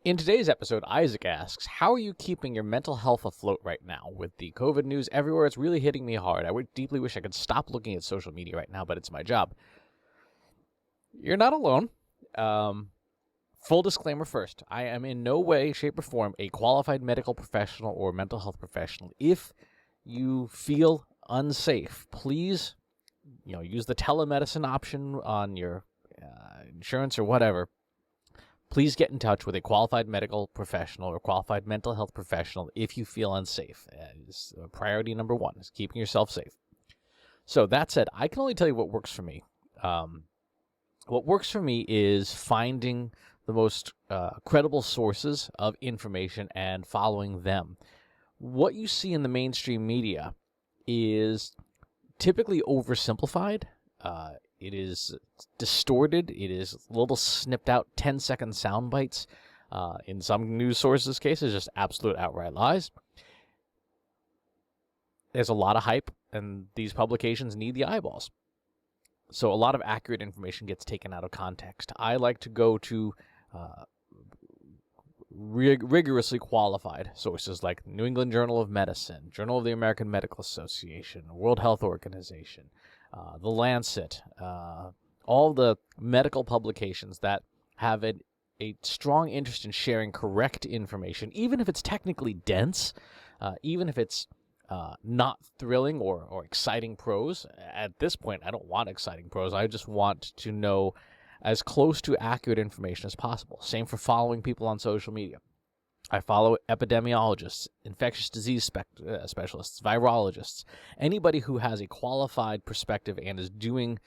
In today's episode, Isaac asks, how are you keeping your mental health afloat right now? With the COVID news everywhere, it's really hitting me hard. I would deeply wish I could stop looking at social media right now, but it's my job. You're not alone. Full disclaimer first. I am in no way, shape, or form a qualified medical professional or mental health professional. If you feel unsafe, please, use the telemedicine option on your insurance or whatever. Please get in touch with a qualified medical professional or qualified mental health professional if you feel unsafe. It's priority number one, is keeping yourself safe. So that said, I can only tell you what works for me. What works for me is finding the most credible sources of information and following them. What you see in the mainstream media is typically oversimplified. It is distorted. It is little snipped out 10-second sound bites. In some news sources' cases, just absolute outright lies. There's a lot of hype, and these publications need the eyeballs. So a lot of accurate information gets taken out of context. I like to go to rigorously qualified sources like New England Journal of Medicine, Journal of the American Medical Association, World Health Organization, The Lancet, all the medical publications that have a strong interest in sharing correct information, even if it's technically dense, even if it's not thrilling or exciting prose. At this point, I don't want exciting prose. I just want to know as close to accurate information as possible. Same for following people on social media. I follow epidemiologists, infectious disease specialists, virologists, anybody who has a qualified perspective and is doing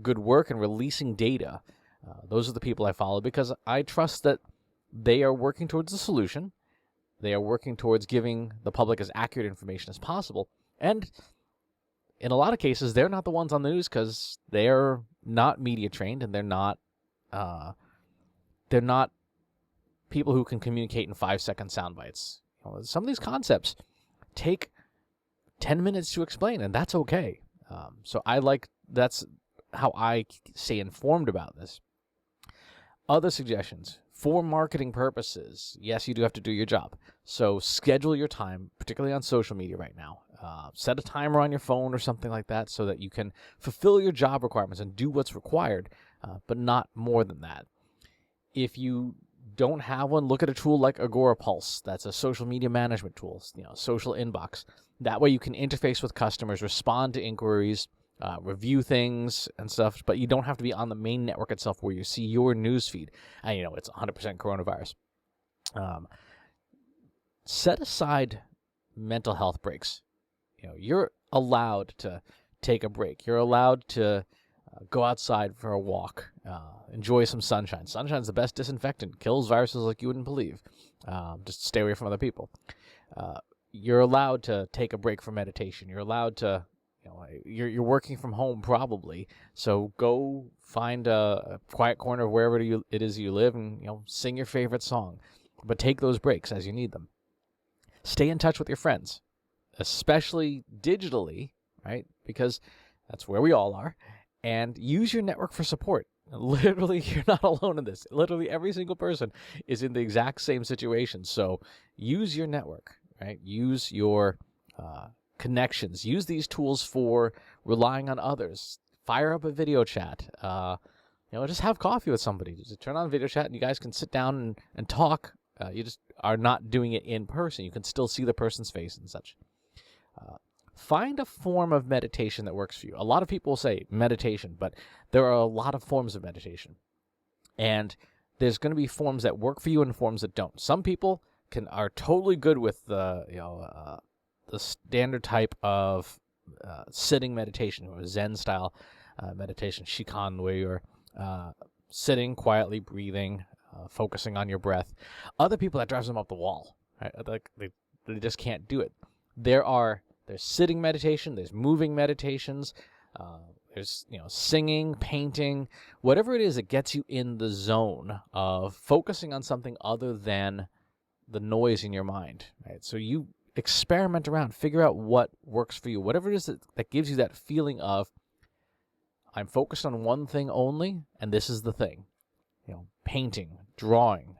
good work and releasing data. Those are the people I follow because I trust that they are working towards the solution. They are working towards giving the public as accurate information as possible. And in a lot of cases, they're not the ones on the news because they're not media trained and they're not people who can communicate in 5-second sound bites. Some of these concepts take 10 minutes to explain, and that's okay. So that's how I stay informed about this. Other suggestions. For marketing purposes, yes, you do have to do your job. So schedule your time, particularly on social media right now. Set a timer on your phone or something like that so that you can fulfill your job requirements and do what's required, but not more than that. If you don't have one, look at a tool like Agorapulse. That's a social media management tool, social inbox. That way you can interface with customers, respond to inquiries, review things and stuff, but you don't have to be on the main network itself where you see your news feed. And it's 100% coronavirus. Set aside mental health breaks. You're allowed to take a break. You're allowed to go outside for a walk, enjoy some sunshine. Sunshine's the best disinfectant, kills viruses like you wouldn't believe. Just stay away from other people. You're allowed to take a break from meditation. You're allowed to, you're working from home probably, so go find a quiet corner of wherever it is you live and sing your favorite song. But take those breaks as you need them. Stay in touch with your friends, especially digitally, right? Because that's where we all are. And use your network for support. Literally, you're not alone in this. Literally, every single person is in the exact same situation. So use your network, right? Use your connections. Use these tools for relying on others. Fire up a video chat. Just have coffee with somebody. Just turn on video chat and you guys can sit down and talk. You just are not doing it in person. You can still see the person's face and such. Find a form of meditation that works for you. A lot of people say meditation, but there are a lot of forms of meditation. And there's going to be forms that work for you and forms that don't. Some people are totally good with the standard type of sitting meditation or Zen-style meditation, Shikan, where you're sitting, quietly breathing, focusing on your breath. Other people, that drives them up the wall. Right? They just can't do it. There's sitting meditation, there's moving meditations, there's singing, painting, whatever it is that gets you in the zone of focusing on something other than the noise in your mind. Right? So you experiment around, figure out what works for you, whatever it is that gives you that feeling of, I'm focused on one thing only, and this is the thing. Painting, drawing,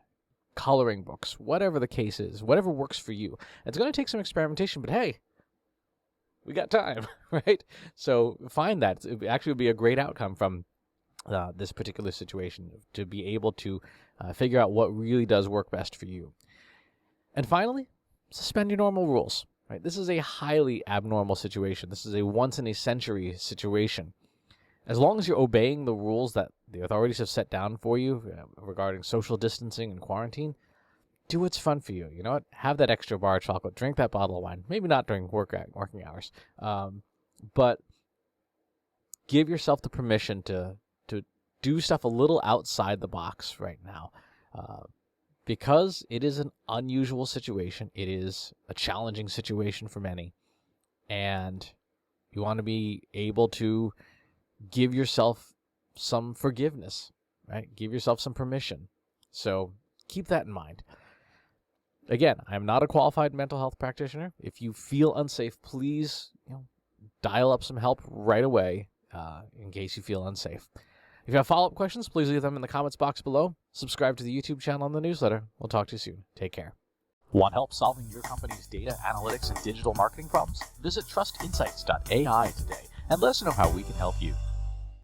coloring books, whatever the case is, whatever works for you. It's going to take some experimentation, but hey, we got time, right? So find that. It actually would be a great outcome from this particular situation, to be able to figure out what really does work best for you. And finally, suspend your normal rules. Right? This is a highly abnormal situation. This is a once-in-a-century situation. As long as you're obeying the rules that the authorities have set down for you regarding social distancing and quarantine, do what's fun for you. You know what? Have that extra bar of chocolate. Drink that bottle of wine. Maybe not during working hours. But give yourself the permission to do stuff a little outside the box right now. Because it is an unusual situation. It is a challenging situation for many. And you want to be able to give yourself some forgiveness, right? Give yourself some permission. So keep that in mind. Again, I'm not a qualified mental health practitioner. If you feel unsafe, please dial up some help right away in case you feel unsafe. If you have follow-up questions, please leave them in the comments box below. Subscribe to the YouTube channel and the newsletter. We'll talk to you soon. Take care. Want help solving your company's data, analytics, and digital marketing problems? Visit trustinsights.ai today and let us know how we can help you.